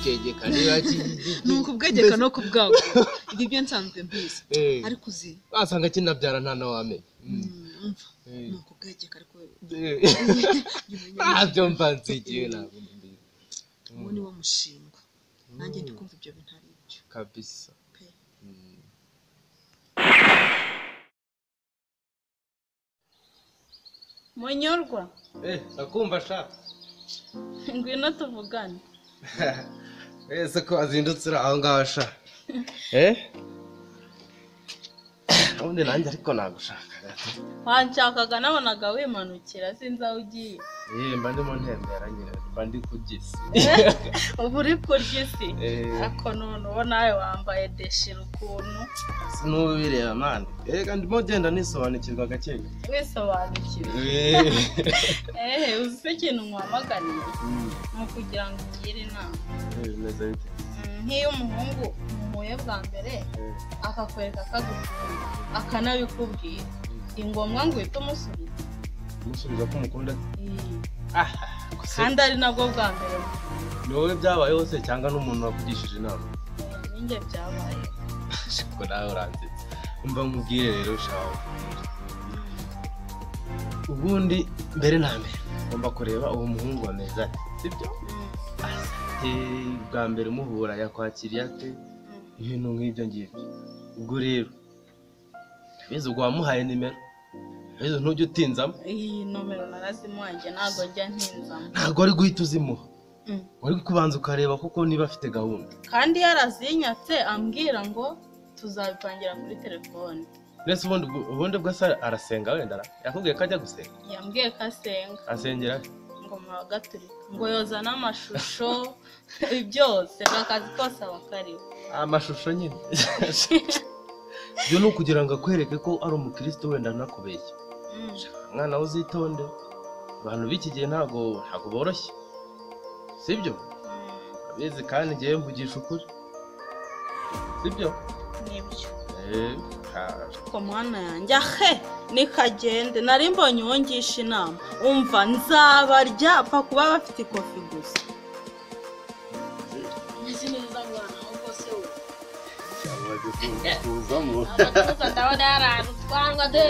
Kegeka nibaki nuko ubwegeka no kubwago ibi byo nsanzwe mbise ariko uzi wasanga kinabyara nta na wame nuko ubwegeka ariko byo mbanzigiye nabo mbise uwo ni wo mushinga nanjye ndi kumva ibyo bintu ari byo kabisa Munyorwa nakumva sha ngwino tuvugane ese ko azindutse aho ngaho sha ubundi nanjye ariko nagushaka wanshakaga nabonaga wimanukira sinzi aho ugiye mba ndimo ntembera nyine mba ndi kugisi ubu uri kurya isi ako none uwo nawe wambaye deshira ukuntu sinubireba mani ndimo genda nisobanukirwa gake wisobanukirwa uzi se ikintu nkwamaganiye ni ukugira ngo ungire inama nk'iyo umuhungu umuhuye bwa mbere akakwereka akagukunda akanabikubwira ni ngombwa ngo uhite umusubiza ko umukunda kandi ari nabwo bwa mbere ni wowe byabaye hose cyangwa n'umuntu wakugishije inama ninjye byabaye ko nawe uranzitse umva nkubwire rero shaho ubundi mbere na mbere ugomba kureba uwo muhungu ameze ate sibyo bwa mbere umuhura yakwakiriye ate ibintu nk'ibyo ngibyo ubwo rero bize ubwo wamuhaye nimero bize ntujye utinzamo iyi nomero narazimuhaye ntabwo njya ntinzamo ntabwo ari guhita uzimuha wari kubanza ukareba kuko niba afite gahunda kandi yarazinyatse ambwira ngo tuzabipangira kuri telefone nese ubundi bwo asa arasenga wenda yakubwiye ko ajya gusenga yambwiye ko asenga asengera ngo mu Gatolika ngo yoza n'amashusho byose akazi kose abakariho amashusho nyine byo ni ukugira ngo akwereke ko ari umukristo wenda nakubeshya mwana uzitonde abantu b'iki gihe ntabwo boroshye sibyo abizi kandi ngiye mvugisha ukuri sibyo nibyo ko mwana yanjye nikagende nari mbonye wongisha inama umva nzabarya apfa kuba bafite ikofi gusa nzi neza mwana ahubwo se we kuzamo ndabona yaranu twanga de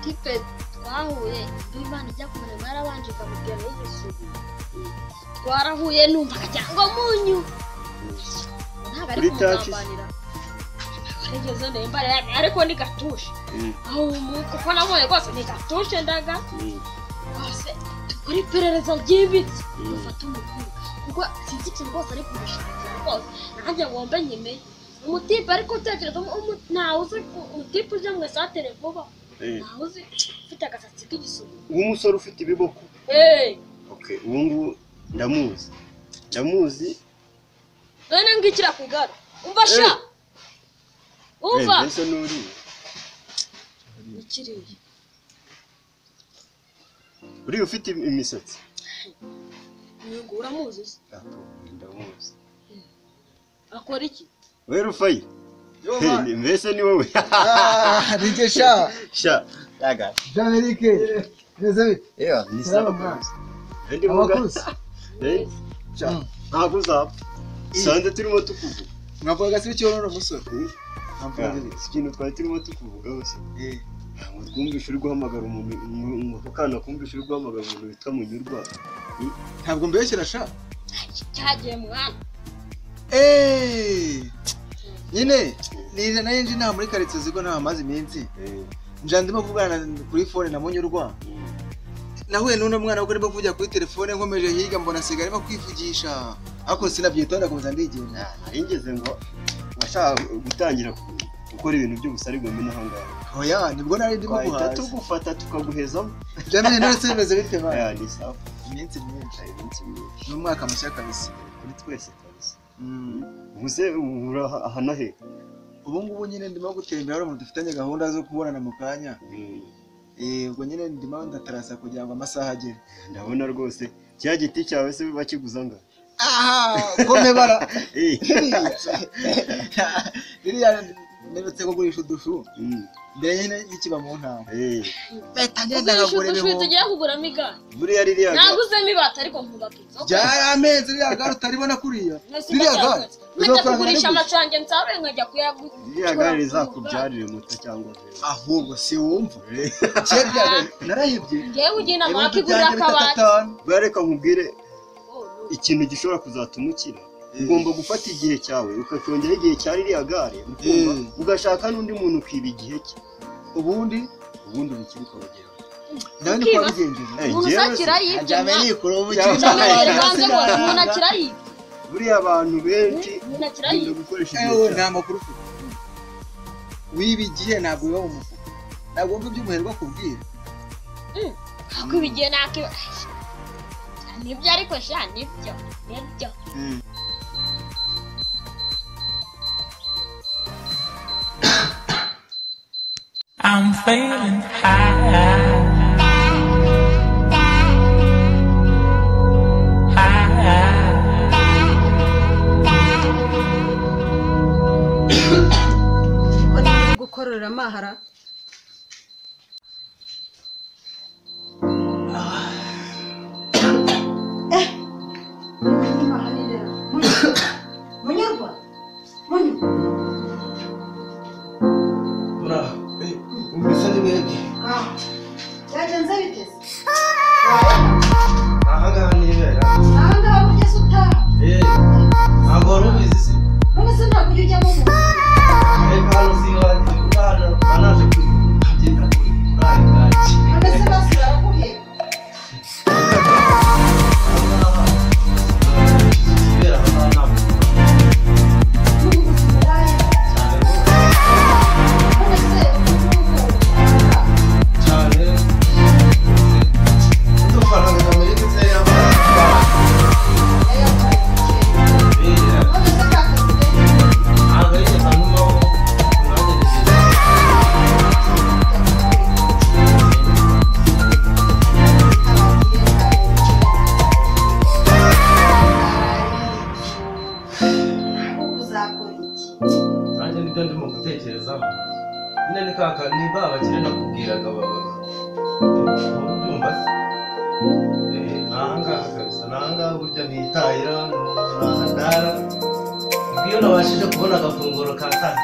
tipe twahuye Imana ijya kumurema yarabanje ikamubwira n'igisubi twarahuye numva cyangwa munyu ntabwo ari kumugambanira arigeze nemba ariko ni gatushe aho kuko namoye rwose ni gatushe ndaga rwose kuri perereza ry'ibiti ufata umukuru kuko sinzi ikintu rwose ari kumushakira rwose nanjye ngombe nyime umutipe ariko utekereza ntawe uzi umutipe uje mu esatere vuba ntawe uzi ufite agasatsi k'igisubi uwo musore ufite ibiboko ubu ngubu ndamuzi none ngikira ku igare umva sha umva mbese n'uriye ikiriye uriya ufite imisatsi nyungu uramuzi ndamuzi akora iki we Rufayi mbese ni wowe nige sha yaga Jean-Eric neza bite ni sawa ndi mugakuzi ntabwo uzapfa sanze turimo tukuvuga mwavuga se icyo none musore ikintu twari turimo tukuvuga hose ntabwo twumvishe uri guhamagara umuntu kana kumvishe uri guhamagara umuntu witwa Munyurwa ntabwo mbeshyira sha cyagiye mwana nyine nize nayo nje nta muri karitsiye zigo nta amazi iminsi nje ndimo kuvugana kuri phone na Munyurwa nahuye n'uno mwana ubwo arimo kuvugira kuri telefone nkomeje higa mbona asigaye arimo kwivugisha ariko sinabyitonda komeza ndigenda ingeze ngo washaka gutangira gukora ibintu by'ubusari bwo mino hangaha oya nibwo nari ndimo guhaza tugufata tukaguhezamo jamwe none se bimeze bite ba ni sawa iminsi myinshi n'umwaka mushya kabisa kuri twese kabisa muze ahana he ubu ngubu nyine ndimo gutembera ari umuntu dufitanye gahunda zo kubonana mu kanya ubwo nyine ndimo ndatarasa kugira ngo amasaha agere ndabona rwose cya giti cyawe se bakiguzanga kome bara iriya neretse ko gurisha udushu mbere nyine n'ikiba mu ntama beta ngenda ngagura ibihumbi tugiye kuguramo igare buriya ririya naguzemo ibata ariko nkubaka inzoga byarameze ririya gare utaribona kuriya ririya gare nkajya kugurisha amacange nsabe nkajya kuyagura ririya gare rizakubyarire moto cyangwa ahubwo si wumva narayibye ngewe ugiye inama wakigurira akabati bareka nkubwire ikintu gishobora kuzatuma ukira ugomba gufata igihe cyawe ukakongera igihe cya ririya gare ugashaka n'undi muntu ukiba igihe cye ubundi ubukiri ukabageraho nawe niko wabigenjeje umuntu usakira yibye umuntu akira yibye buriya abantu benshi bakunda gukoresha igihe nta makuru ufite wiba igihe ntabwo biba mu mufuka ntabwo wumva ibyo umuherwa akubwira kuko ibigihe nakiba nibyo ariko sha nibyo I'm feeling high. gukorora amahara byagenze biteze ahangaha nibera ahangaha ugeze utaha ntabwo wari ubizi se none se ntabwo ujya ujyamo mu reka hano si iwanjye umwana banaje kugenda kuri bwaki none se basi barakuhera ibera ahangaha ntabwo cyane udufaranga kamere se ndimo gutekerezaho nyine ni kaka ni babakire nakubwiraga baba ubyumva se ahangaha kabisa n'ahangaha burya nitahira nahadara iyo nabashije kubona agafunguro ka saa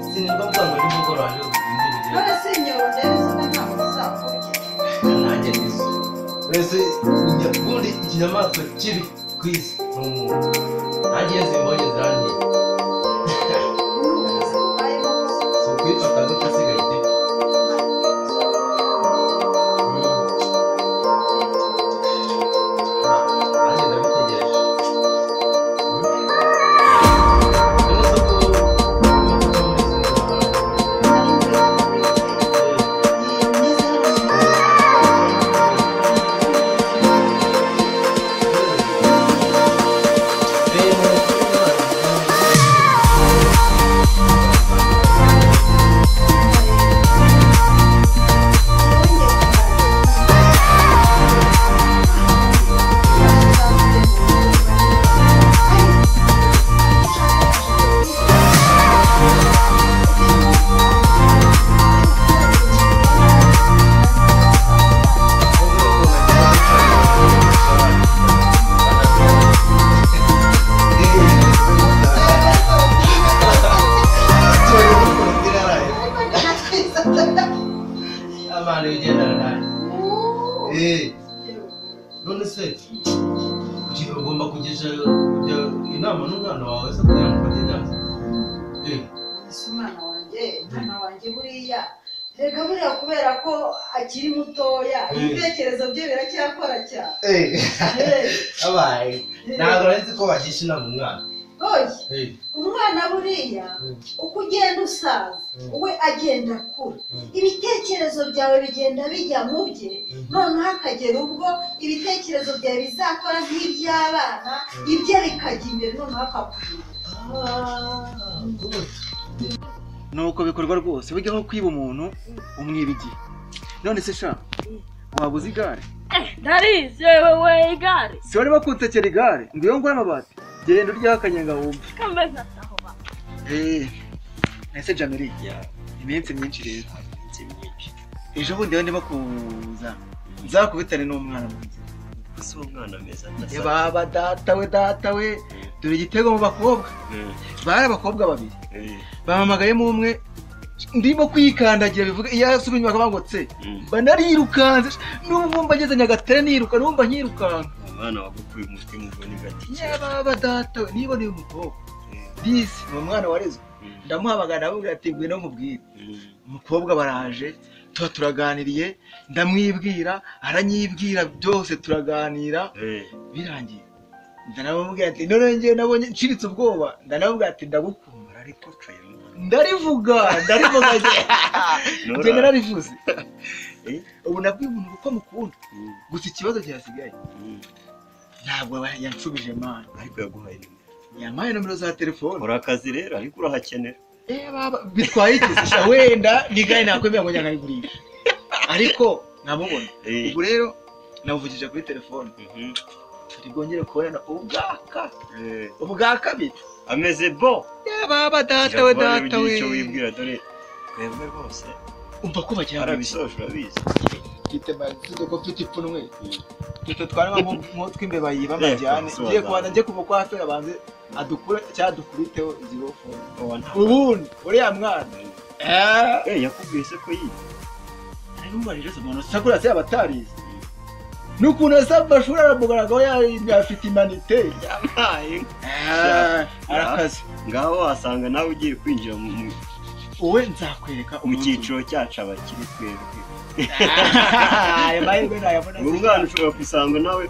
sinirwa mvuga ngo nimugoroba waje indi bigenda none se inyoro rero usanga ntabwo uzakurya nanjye nizo mbese ubundi ikinyamaswa kibi ku isi ni umuntu nanjye iyo zimbonye zirangiye kwifata gutya asigaye ite nanjye ndabitegereje abana bigendana nawe none se ugomba kugisha inama n'umwana wawe se kugira ngo bagendanze ese umwana wanjye buriya reka buriya kubera ko akiri mutoya ibitekerezo bye biracyakora cyane abaye ntabwo nzi ko bagisha inama umwana umwana buriya uko ugenda usaza we agenda akura ibitekerezo byawe bigenda bijya mu bye noneho akagera ubwo ibitekerezo byawe bizakora nk'iby'abana ibye bikajya imbere noneho akakubwira nuko bikorwa rwose burya nko kwiba umuntu umwiba igihe none se sha waba uzi igare ndarize wewe igare si wari bakunsekera igare ngo iyo ngura amabati genda uryaho akanyenga wumve kameze ntaho ba Nese Jamiri iminsi myinshi rero ejo bundi ndimo kuza nzakubitane n'umwana munsi ese umwana meza baba data we dore igitego mu bakobwa bari abakobwa babiri bamamagayemo umwe ndimo kwikandagira bivuga iyo asubinye bakabangotse banarirukanze n'ubwo mbageze Nyagatare niruka numva nkirukanka umwana wagukuye umutwe mu bwo ni gati baba data we niba ni umukobwa disi ni umwana warezwe ndamuhamagara abubwira ati ngwino mubwire umukobwa baraje tuba turaganiriye ndamwibwira aranyibwira byose turaganira birangiye ndanamubwira ati none ngiye nabonye nshiritse ubwoba ndanamubwira ati ndagukumara ariko ndarivuga njye nararivuze ubu nabwiye umuntu uko mukunda gusa ikibazo cyasigaye ntabwo yanshubije mana ariko yaguhaye yamaye nomero za telefone ura akazi rero ariko urahakenera baba bitwaye iki wenda nigaye nakwemera ngo nyangayigurisha ariko namubona ubu rero navugije kuri telefone turi bwongere kubonana ubwa kabiri ameze bo baba data we icyo wibwira dore twebwe rwose umva ko bacyara arabisoje urabizi mfite mazido ko mfite ipfunwe tuto twarama mu twimbeba yiba majyane ngiye kubanza njye kuva kwa afera banze adukure cyadukuriteho zirofo ubundi uriya mwana yakubwiye se ko yize ari n'umarije se umuntu sakura se abatarize n'ukuntu asaba shuri aramugaragaho yafite imanite yabaye arakaze ngaho wasanga nawe ugiye kwinjira mu wowe nzakwereka mu cyiciro cyacu abakiri twebwe ayo mahirwe nayabona uwo mwana ushobora kwisanga nawe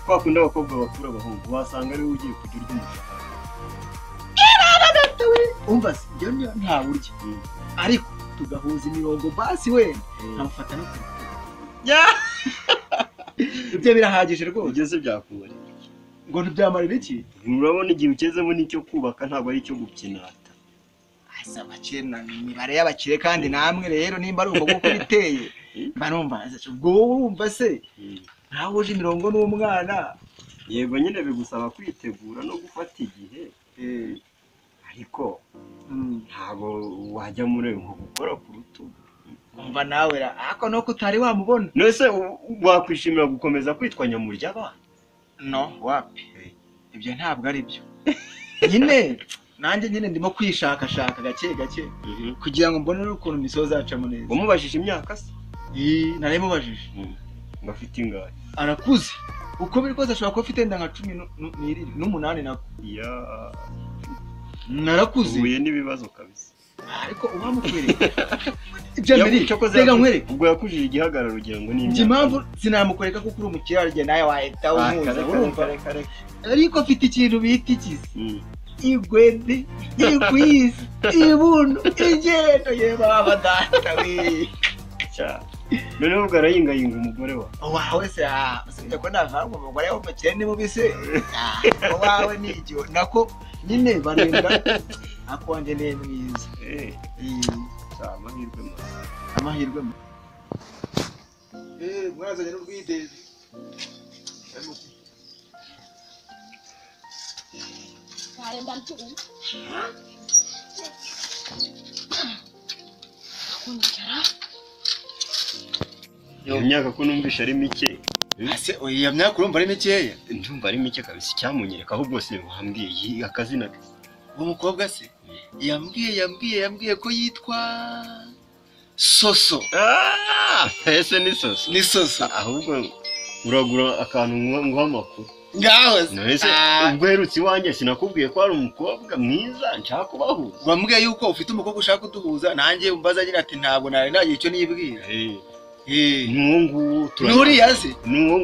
kwa kundi abakobwa bakura abahungu wasanga ariwe ugiye kugira urya umushahara umva se njyewe ntawe urya ariko tugahuza imirongo basi wenda nkamufata no ku ibyo birahagije rwose ugeze byakumarira ngo ntibyamarira iki urabona igihe ugezemo n'icyo kubaka ntabwo ari icyo gukinata asa abakire imibare y'abakire kandi namwe rero nimba ari ubwo kuko biteye mba numva ubwo wumva se ntawe uje imirongo n'umwana yego nyine bigusaba kwitegura no gufata igihe ariko ntabwo wajya muri nko gukora ku rutugu umva nawe ariko nuko utari wamubona nese wakwishimira gukomeza kwitwa nyamurya abana no wapi ibyo ntabwo ari byo nyine nanjye nyine ndimo kwishakashaka gake kugira ngo mbone ukuntu imisozi zacamo neza umubajije imyaka se naremubajije ngo afite ingahe arakuze uko biri kose ashobora kuba afite nda nka 18 nako narakuze ubuye n'ibibazo kabisa ariko ubamukwereka Jamiri rega nkwereka ubwo yakujije igihagararo ugira ngo ni impamvu sinamukwereka kuko uri umukirarye nawe wahita umuza urumva ariko afite ikintu bita ikizi igwede igwiza ibuno igendo yebaba data we noneho ubwo arayingayinga umugore wawe se usibye ko navanga umugore w'umukire ni mubise wawe ni icyo nako nyine banenga akonje ne mwiza amahirwe mwazanye n'ubwidezi iyo myaka ko numvisha ari mike ase oya myaka urumva ari mikeya ndumva ari mike kabisa icyamunyereka ahubwo se wambwiye akazina ke uwo mukobwa se yambwiye ko yitwa Soso ese ni Soso ahubwo uragura akantu nguha amakuru ngaho nese ubwo herutse iwanjye sinakubwiye ko ari umukobwa mwiza nshaka kubahuza wambwiye yuko ufite umukobwa ushaka kuduhuza nanjye umbaza agira ati ntabwo nari nagiye icyo nibwira nuwo nturiya se nuwo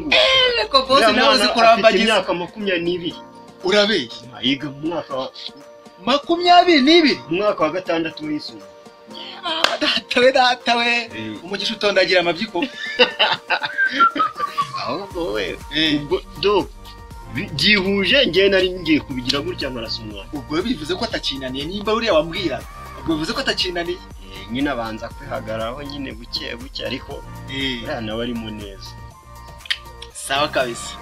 ko bose nawe zikurambagiza imyaka 22 urabeshya yiga mu mwaka 22 umwaka wa 6 w'isuku data we umugisha utondagira amabyiko ahubwo we ubwo do byihuje ngiye nari ngiye kubigira gutya amaraso umwana ubwo bivuze ko atakinaniye nimba uriya wambwira ubwo bivuze ko atakinaniye nyine abanza kwihagararaho nyine buke ariko uriya nawe arimo neza sawa kabisa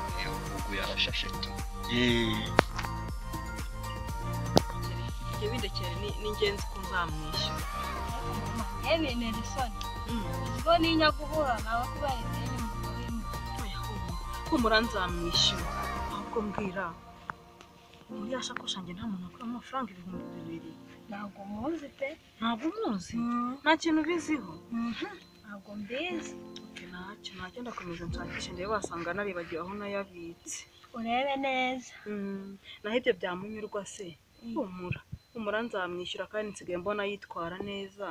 ubwo yarashashe tu ibyo bindekere ni ingenzi ko nzamwishyura. Yewe Nelson. Ubwo ninya guhura nawe kubera ideni mu burimo. Humura nzamwishyura. Ahubwo mbwira. Muri yashakosha nge nta muntu akora amafaranga 2,000. Ntabwo muzi pe. Ntabwo muzi? Nta kintu biziho. Ntabwo mbizi. Ntacyo ndakomeza nshakisha ndebe wasanga naribagiwe aho nayabitse. Urebe neza. Naho ibyo byamunyurwa se. Humura nzamwishyura kandi nsigaye mbona yitwara neza.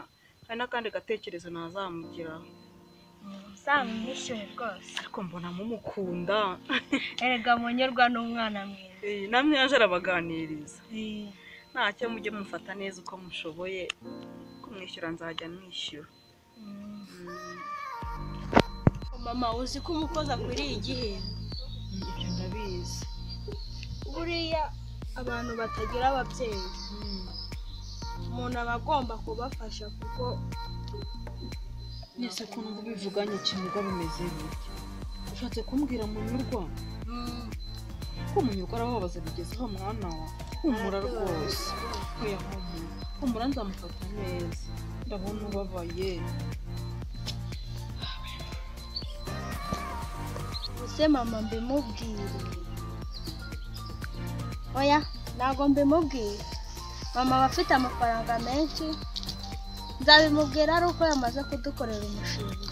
Hari n'akandi gatekerezo nazamugiraho. Zamwishyure rwose. Ariko mbona mumukunda. Erega munyurwa n'umwana mwiza. Namwe yaje arabaganiriza. Ntacyo mujye mufata neza uko mushoboye. Kumwishyura nzajya mwishyura. Mama uzi ko umukozi akwiriye igihembo. Ibyo ndabizi. Buriya abantu batagira ababyeyi. Umuntu aba agomba kubafasha kuko nese ko numva bivuganye ikintu bimeze bityo. Ushatse kumbwira munyurwa? Ko munyurwa arababaza bigezeho mwana wa. Humura rwose. Oya humura nzamufata neza. Ndabona ubabaye. Use mama mbimubwire. Oya ntago mbimubwire. Mama bafite amafaranga menshi. Nzabimubwira ari uko yamaze kudukorera umushinga.